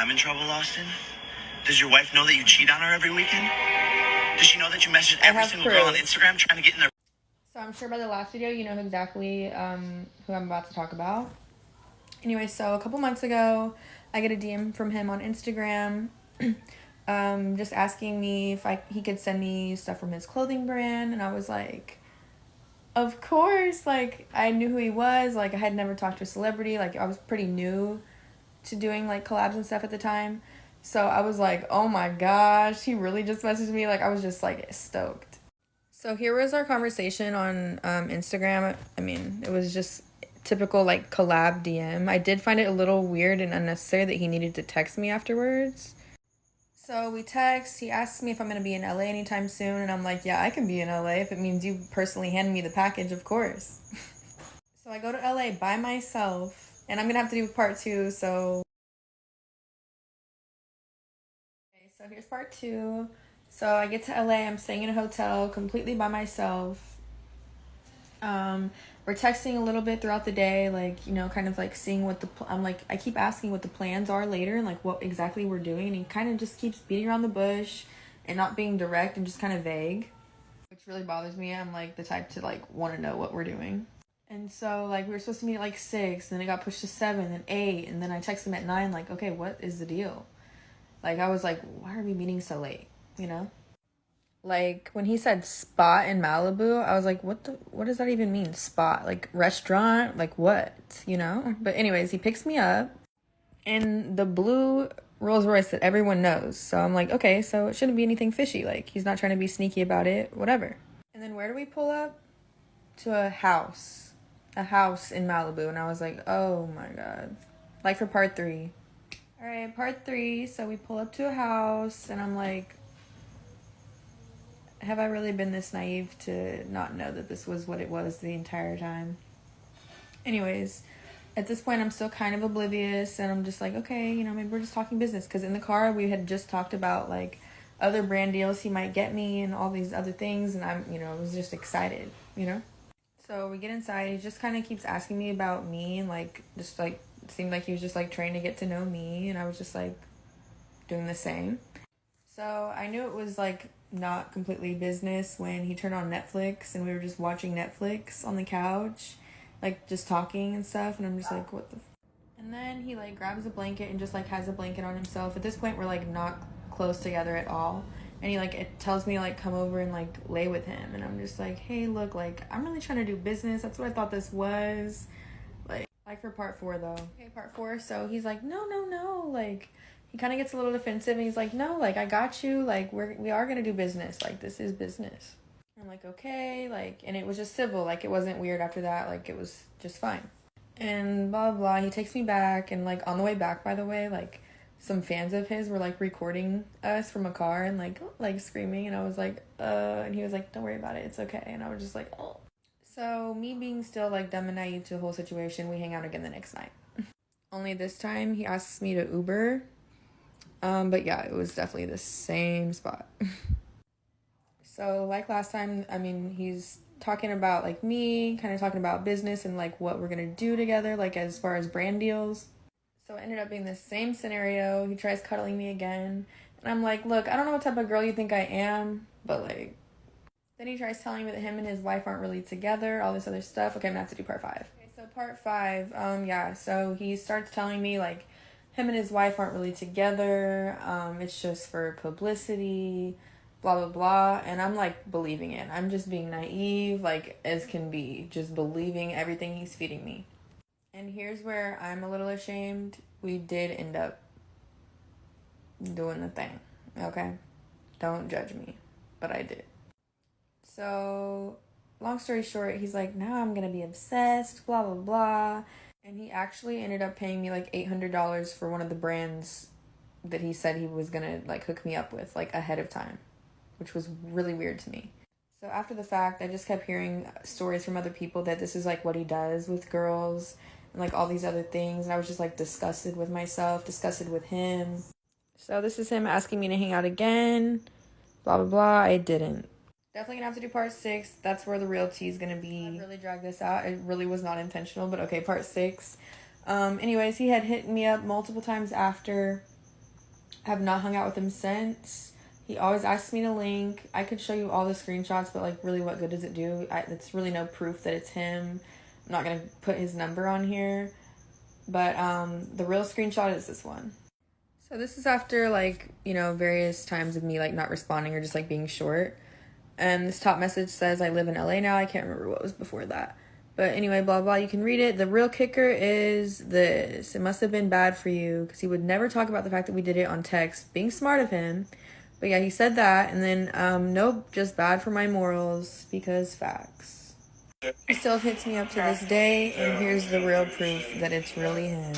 I'm in trouble, Austin? Does your wife know that you cheat on her every weekend? Does she know that you message every single girl on Instagram trying to get in their... So I'm sure by the last video, you know exactly who I'm about to talk about. Anyway, so a couple months ago, I get a DM from him on Instagram, just asking me if he could send me stuff from his clothing brand, and I was like, of course. Like, I knew who he was. Like, I had never talked to a celebrity. Like, I was pretty new to doing like collabs and stuff at the time, so I was like, oh my gosh, he really just messaged me. Like, I was just like stoked. So here was our conversation on Instagram. I mean, it was just typical like collab DM. I did find it a little weird and unnecessary that he needed to text me afterwards. So we text, he asks me if I'm going to be in LA anytime soon, and I'm like, yeah, I can be in LA if it means you personally hand me the package, of course. So I go to LA by myself, and I'm going to have to do part 2, so... Okay, so here's part 2. So I get to LA, I'm staying in a hotel completely by myself. We're texting a little bit throughout the day, like, you know, kind of like seeing what I'm like, I keep asking what the plans are later and like what exactly we're doing, and he kind of just keeps beating around the bush and not being direct and just kind of vague, which really bothers me. I'm like the type to like want to know what we're doing. And so like we were supposed to meet at like 6, then it got pushed to 7 and 8, and then I texted him at 9 like, okay, what is the deal? Like, I was like, why are we meeting so late, you know? Like, when he said spot in Malibu, I was like, what does that even mean? Spot? Like, restaurant? Like, what? You know? But anyways, he picks me up in the blue Rolls Royce that everyone knows. So I'm like, okay, so it shouldn't be anything fishy. Like, he's not trying to be sneaky about it, whatever. And then where do we pull up? To a house. A house in Malibu. And I was like, oh my God. Like, for part 3. All right, part 3. So we pull up to a house, and I'm like, have I really been this naive to not know that this was what it was the entire time? Anyways, at this point, I'm still kind of oblivious, and I'm just like, okay, you know, maybe we're just talking business. Because in the car, we had just talked about, like, other brand deals he might get me and all these other things, and I'm, you know, I was just excited, you know? So we get inside, he just kind of keeps asking me about me, and, like, just, like, it seemed like he was just, like, trying to get to know me, and I was just, like, doing the same. So I knew it was like not completely business when he turned on Netflix and we were just watching Netflix on the couch, like just talking and stuff, and I'm just like, what the and then he like grabs a blanket and just like has a blanket on himself. At this point we're like not close together at all, and he like it tells me to like come over and like lay with him, and I'm just like, hey, look, like I'm really trying to do business. That's what I thought this was. Like for part 4 though. Okay, part 4. So he's like, no, like he kind of gets a little defensive, and he's like, no, like I got you, like we are gonna do business, like this is business. I'm like, okay, like, and it was just civil, like it wasn't weird after that, like it was just fine. And blah blah blah. He takes me back, and like on the way back, by the way, like some fans of his were like recording us from a car and like screaming, and I was like, and he was like, don't worry about it, it's okay, and I was just like, oh. So me being still like dumb and naive to the whole situation, we hang out again the next night. Only this time he asks me to Uber. But yeah, it was definitely the same spot. So like last time, I mean, he's talking about like me, kind of talking about business and like what we're gonna do together, like as far as brand deals. So it ended up being the same scenario. He tries cuddling me again, and I'm like, look, I don't know what type of girl you think I am, but like, then he tries telling me that him and his wife aren't really together, all this other stuff. Okay, I'm gonna have to do part 5. Okay, so part 5, yeah, so he starts telling me like him and his wife aren't really together, it's just for publicity, blah blah blah, and I'm like believing it. I'm just being naive, like as can be, just believing everything he's feeding me. And here's where I'm a little ashamed. We did end up doing the thing, okay? Don't judge me, but I did. So, long story short, he's like, now I'm gonna be obsessed, blah, blah, blah. And he actually ended up paying me like $800 for one of the brands that he said he was gonna like hook me up with, like ahead of time, which was really weird to me. So after the fact, I just kept hearing stories from other people that this is like what he does with girls and like all these other things. And I was just like disgusted with myself, disgusted with him. So this is him asking me to hang out again, blah, blah, blah. I didn't. Definitely gonna have to do part 6. That's where the real tea is gonna be. I really dragged this out. It really was not intentional, but okay, part 6. Anyways, he had hit me up multiple times after. have not hung out with him since. He always asks me to link. I could show you all the screenshots, but like, really, what good does it do? It's really no proof that it's him. I'm not gonna put his number on here, but the real screenshot is this one. So this is after, like, you know, various times of me like not responding or just like being short. And this top message says, I live in LA now. I can't remember what was before that. But anyway, blah, blah, you can read it. The real kicker is this. It must have been bad for you, because he would never talk about the fact that we did it on text. Being smart of him. But yeah, he said that. And then, nope, just bad for my morals, because facts. He still hits me up to this day, and here's the real proof that it's really him.